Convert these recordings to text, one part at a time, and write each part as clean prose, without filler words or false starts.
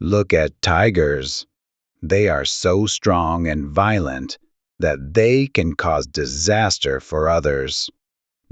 Look at tigers. They are so strong and violent that they can cause disaster for others.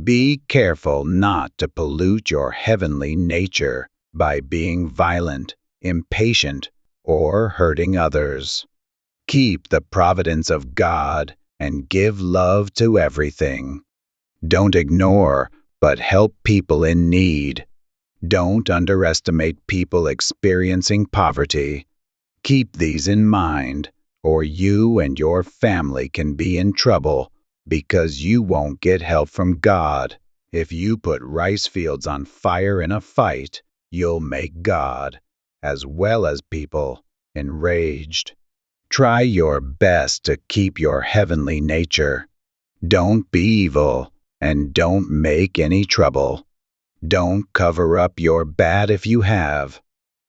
Be careful not to pollute your heavenly nature by being violent, impatient, or hurting others. Keep the providence of God and give love to everything. Don't ignore, but help people in need. Don't underestimate people experiencing poverty. Keep these in mind, or you and your family can be in trouble because you won't get help from God. If you put rice fields on fire in a fight, you'll make God, as well as people, enraged. Try your best to keep your heavenly nature. Don't be evil, and don't make any trouble. Don't cover up your bad if you have.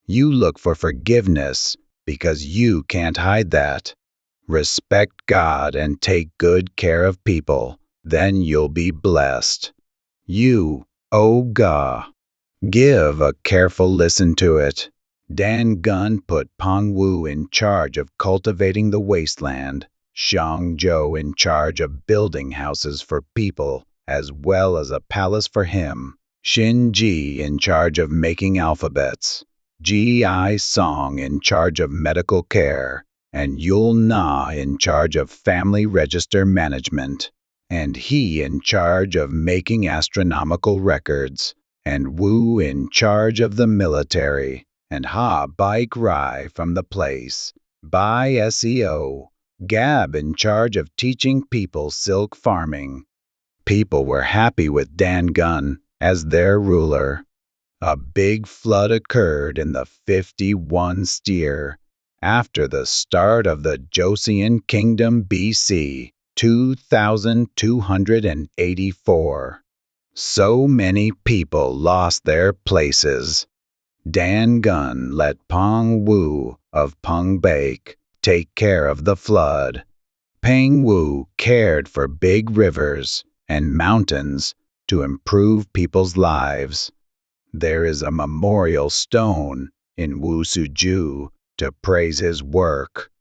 You look for forgiveness because you can't hide that. Respect God and take good care of people. Then you'll be blessed. You, oh God. Give a careful listen to it. Dan Gun put Pong Wu in charge of cultivating the wasteland, Xiang Zhou in charge of building houses for people, as well as a palace for him, Xin Ji in charge of making alphabets, Ji Song in charge of medical care, and Yul Na in charge of family register management, and he in charge of making astronomical records, and Wu in charge of the military, and Ha Baik Rai from the place, Bai SEO, Gab in charge of teaching people silk farming. People were happy with Dan Gun as their ruler. A big flood occurred in the 51 steer after the start of the Joseon Kingdom BC 2284. So many people lost their places. Dan Gun let Peng Wu of Peng Bake take care of the flood. Peng Wu cared for big rivers and mountains to improve people's lives. There is a memorial stone in Wu Suju to praise his work.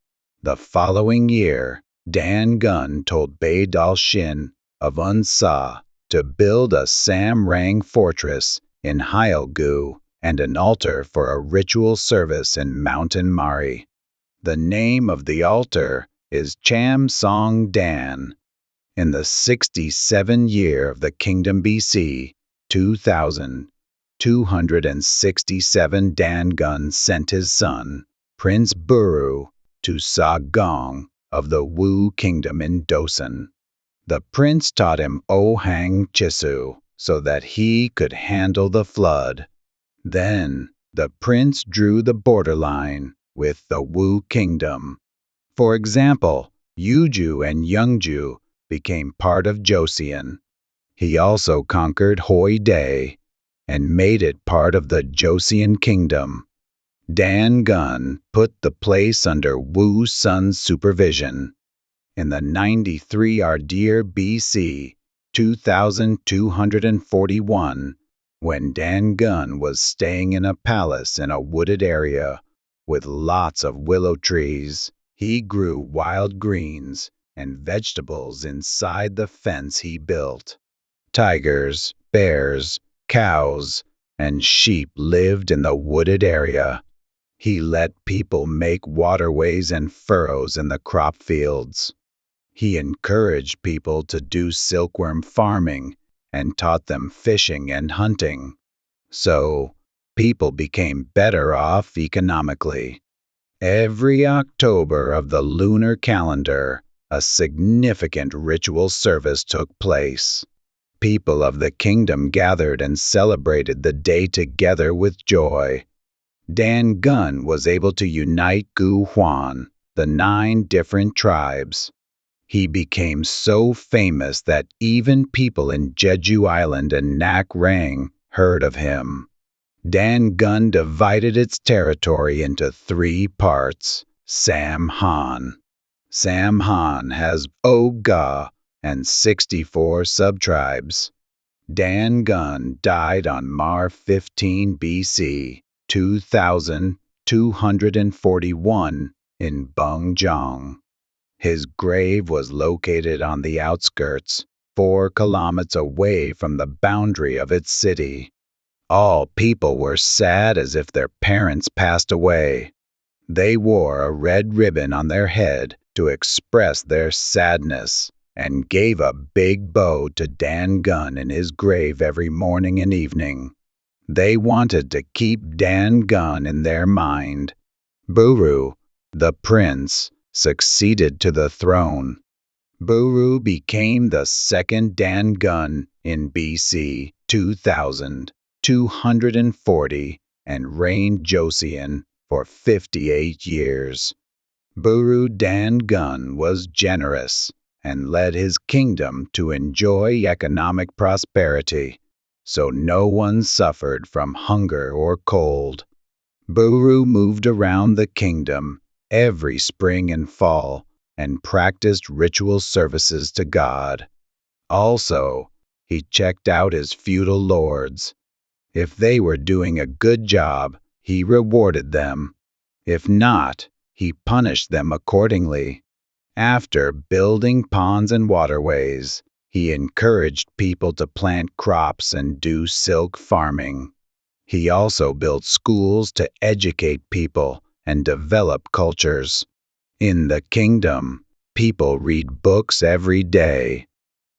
The following year, Dan Gun told Bai Dal Shin of Unsa to build a Samrang fortress in Hyalgu and an altar for a ritual service in Mountain Mari. The name of the altar is Cham Song Dan. In the 67th year of the kingdom BC, 2267, Dan Gun sent his son, Prince Buru, to Sa Gong of the Wu kingdom in Josen. The prince taught him Ohang Chisu so that he could handle the flood. Then the prince drew the borderline with the Wu kingdom. For example, Yuju and Youngju became part of Joseon. He also conquered Hoi Dae and made it part of the Joseon kingdom. Dan Gun put the place under Wu Sun's supervision. In the 93 Ardir BC 2241, when Dan Gun was staying in a palace in a wooded area with lots of willow trees, he grew wild greens and vegetables inside the fence he built. Tigers, bears, cows, and sheep lived in the wooded area. He let people make waterways and furrows in the crop fields. He encouraged people to do silkworm farming and taught them fishing and hunting. So, people became better off economically. Every October of the lunar calendar, a significant ritual service took place. People of the kingdom gathered and celebrated the day together with joy. Dan Gun was able to unite Gu Huan, the 9 different tribes. He became so famous that even people in Jeju Island and Nak Rang heard of him. Dan Gun divided its territory into 3 parts. Sam Han. Sam Han has Oga and 64 subtribes. Dan Gun died on Mar 15 BC 2200 241 in Bungjong. His grave was located on the outskirts, 4 kilometers away from the boundary of its city. All people were sad as if their parents passed away. They wore a red ribbon on their head to express their sadness and gave a big bow to Dan Gun in his grave every morning and evening. They wanted to keep Dan Gun in their mind. Buru, the prince, succeeded to the throne. Buru became the second Dan Gun in BC 2240 and reigned Joseon for 58 years. Buru Dan Gun was generous and led his kingdom to enjoy economic prosperity, so no one suffered from hunger or cold. Buru moved around the kingdom every spring and fall and practiced ritual services to God. Also, he checked out his feudal lords. If they were doing a good job, he rewarded them. If not, he punished them accordingly. After building ponds and waterways, he encouraged people to plant crops and do silk farming. He also built schools to educate people and develop cultures. In the kingdom, people read books every day.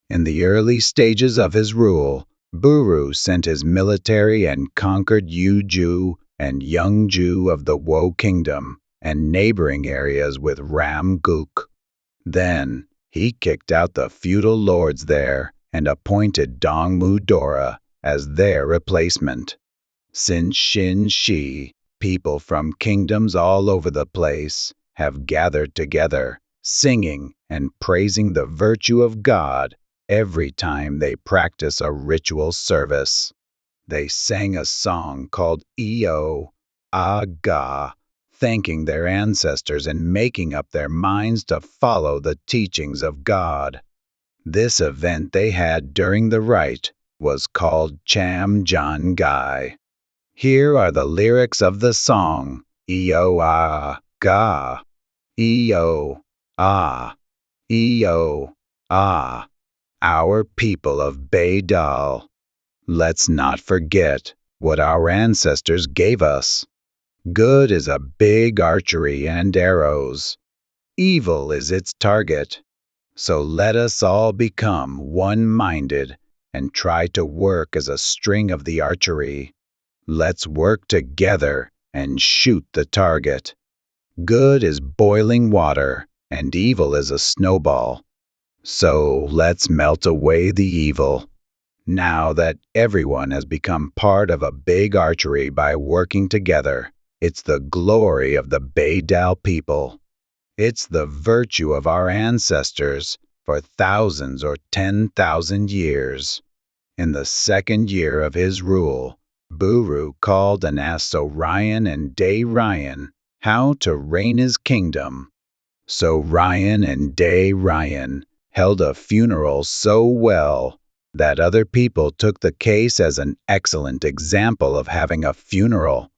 In the early stages of his rule, Buru sent his military and conquered Yuju and Yeongju of the Wo Kingdom and neighboring areas with Ramguk. Then, he kicked out the feudal lords there and appointed Dongmu Dora as their replacement. Since Shin Shi, people from kingdoms all over the place have gathered together, singing and praising the virtue of God every time they practice a ritual service. They sang a song called Eo Aga, thanking their ancestors and making up their minds to follow the teachings of God. This event they had during the rite was called Cham Jan Gai. Here are the lyrics of the song, Eo Aga, Eo Eo our people of Baydal. Let's not forget what our ancestors gave us. Good is a big archery and arrows. Evil is its target. So let us all become one-minded and try to work as a string of the archery. Let's work together and shoot the target. Good is boiling water and evil is a snowball. So let's melt away the evil. Now that everyone has become part of a big archery by working together, it's the glory of the Baydal people. It's the virtue of our ancestors for thousands or 10,000 years. In the second year of his rule, Buru called and asked Orion and Day Ryan how to reign his kingdom. So Ryan and Day Ryan held a funeral so well that other people took the case as an excellent example of having a funeral.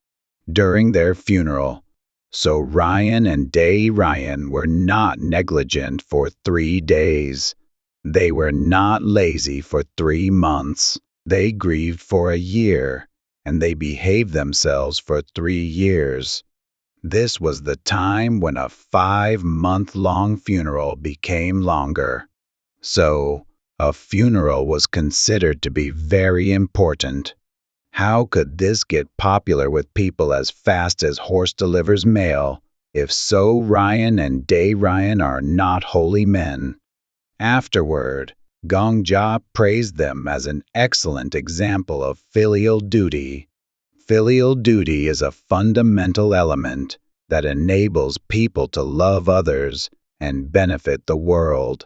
During their funeral, so Ryan and Day Ryan were not negligent for 3 days. They were not lazy for 3 months. They grieved for a year, and they behaved themselves for 3 years. This was the time when a 5-month-long funeral became longer. So, a funeral was considered to be very important. How could this get popular with people as fast as horse delivers mail, if so Ryan and Day Ryan are not holy men? Afterward, Gongja praised them as an excellent example of filial duty. Filial duty is a fundamental element that enables people to love others and benefit the world.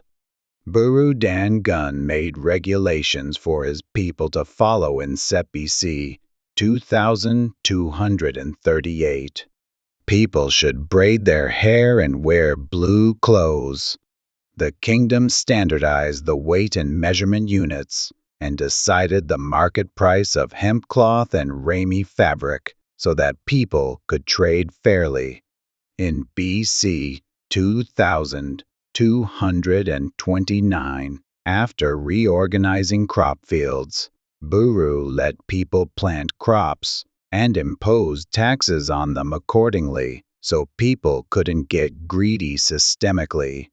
Buru Dan Gun made regulations for his people to follow in Sep BC 2238. People should braid their hair and wear blue clothes. The kingdom standardized the weight and measurement units and decided the market price of hemp cloth and ramie fabric so that people could trade fairly. In BC 2229, after reorganizing crop fields, Buru let people plant crops and imposed taxes on them accordingly, so people couldn't get greedy systemically.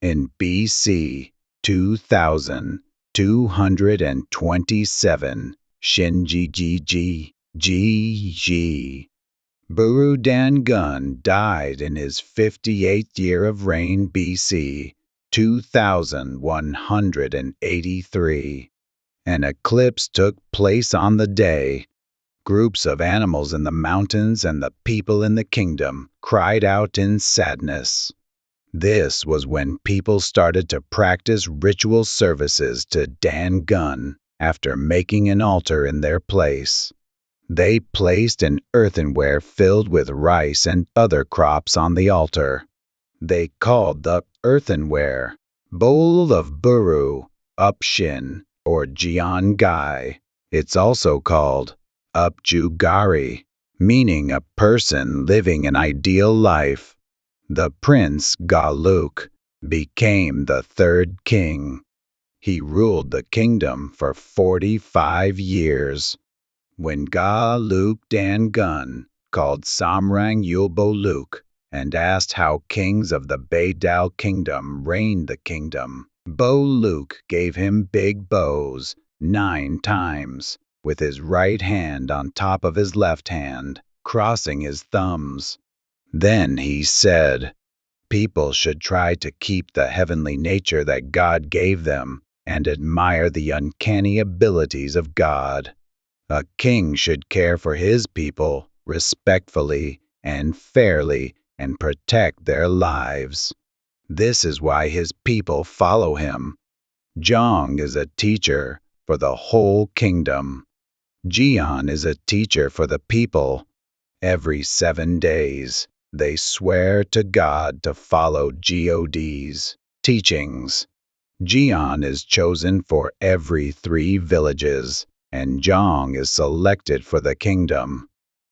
In BC 2227, Shinji Buru Dan Gun died in his 58th year of reign BC 2183. An eclipse took place on the day. Groups of animals in the mountains and the people in the kingdom cried out in sadness. This was when people started to practice ritual services to Dan Gun after making an altar in their place. They placed an earthenware filled with rice and other crops on the altar. They called the earthenware Bowl of Buru, Upshin, or Jiangai. It's also called Upjugari, meaning a person living an ideal life. The prince Galuk became the third king. He ruled the kingdom for 45 years. When Galuk Dan Gun called Samrang Yulboluk and asked how kings of the Baydal kingdom reigned the kingdom, Boluk gave him big bows 9 times, with his right hand on top of his left hand, crossing his thumbs. Then he said, people should try to keep the heavenly nature that God gave them and admire the uncanny abilities of God. A king should care for his people respectfully and fairly and protect their lives. This is why his people follow him. Zhang is a teacher for the whole kingdom. Jian is a teacher for the people. Every 7 days, they swear to God to follow God's teachings. Jian is chosen for every 3 villages, and Zhang is selected for the kingdom.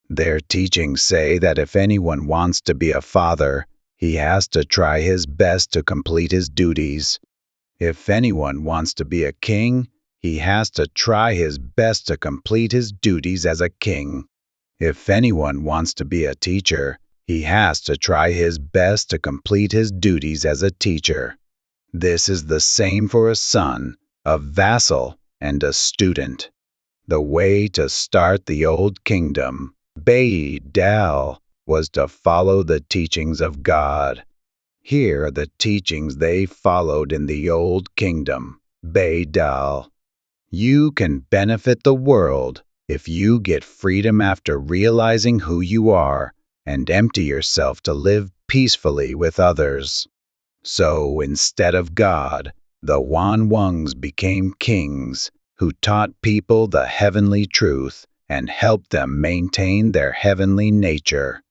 Their teachings say that if anyone wants to be a father, he has to try his best to complete his duties. If anyone wants to be a king, he has to try his best to complete his duties as a king. If anyone wants to be a teacher, he has to try his best to complete his duties as a teacher. This is the same for a son, a vassal, and a student. The way to start the old kingdom, Baydal, was to follow the teachings of God. Here are the teachings they followed in the old kingdom, Baydal. You can benefit the world if you get freedom after realizing who you are and empty yourself to live peacefully with others. So instead of God, the Wanwongs became kings who taught people the heavenly truth and helped them maintain their heavenly nature.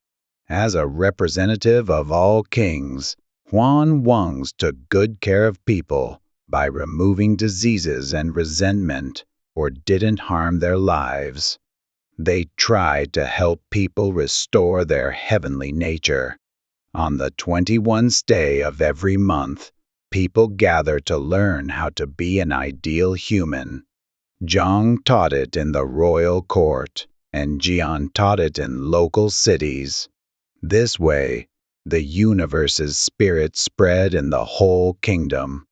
As a representative of all kings, Wanwongs took good care of people by removing diseases and resentment, or didn't harm their lives. They tried to help people restore their heavenly nature. On the 21st day of every month, people gather to learn how to be an ideal human. Zhang taught it in the royal court, and Jian taught it in local cities. This way, the universe's spirit spread in the whole kingdom.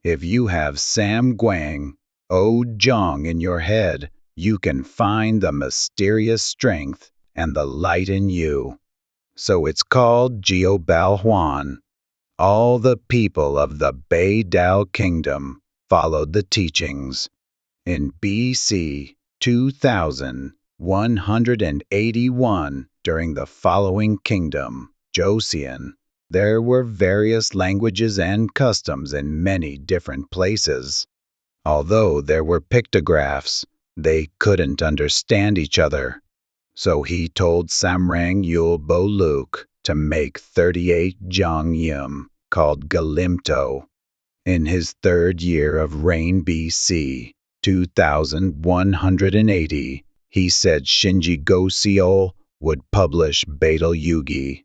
If you have Sam Guang, O Zhang in your head, you can find the mysterious strength and the light in you. So it's called Jiobao Huan. All the people of the Baydal kingdom followed the teachings. In BC 2181, during the following kingdom, Josen, there were various languages and customs in many different places. Although there were pictographs, they couldn't understand each other. So he told Samrang Yulboluk to make 38 Zhangyim, called Galimto. In his 3rd year of reign BC 2180, he said Shinji Go Seol would publish Betel Yugi.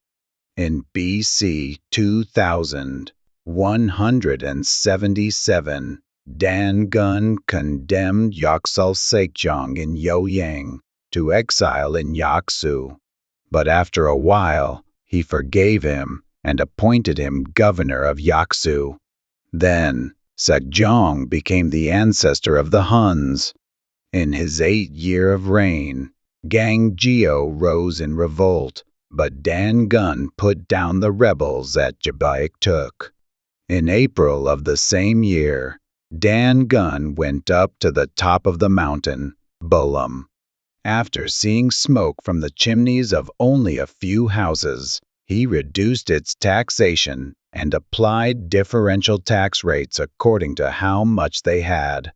In BC 2177, Dan Gun condemned Yaksul Sekjong in Yoyang to exile in Yaksu. But after a while, he forgave him and appointed him governor of Yaksu. Then, Sekjong became the ancestor of the Huns. In his 8th year of reign, Gangjio rose in revolt, but Dan Gun put down the rebels at Jabaiktuk. In April of the same year, Dan Gun went up to the top of the mountain, Bullum. After seeing smoke from the chimneys of only a few houses, he reduced its taxation and applied differential tax rates according to how much they had.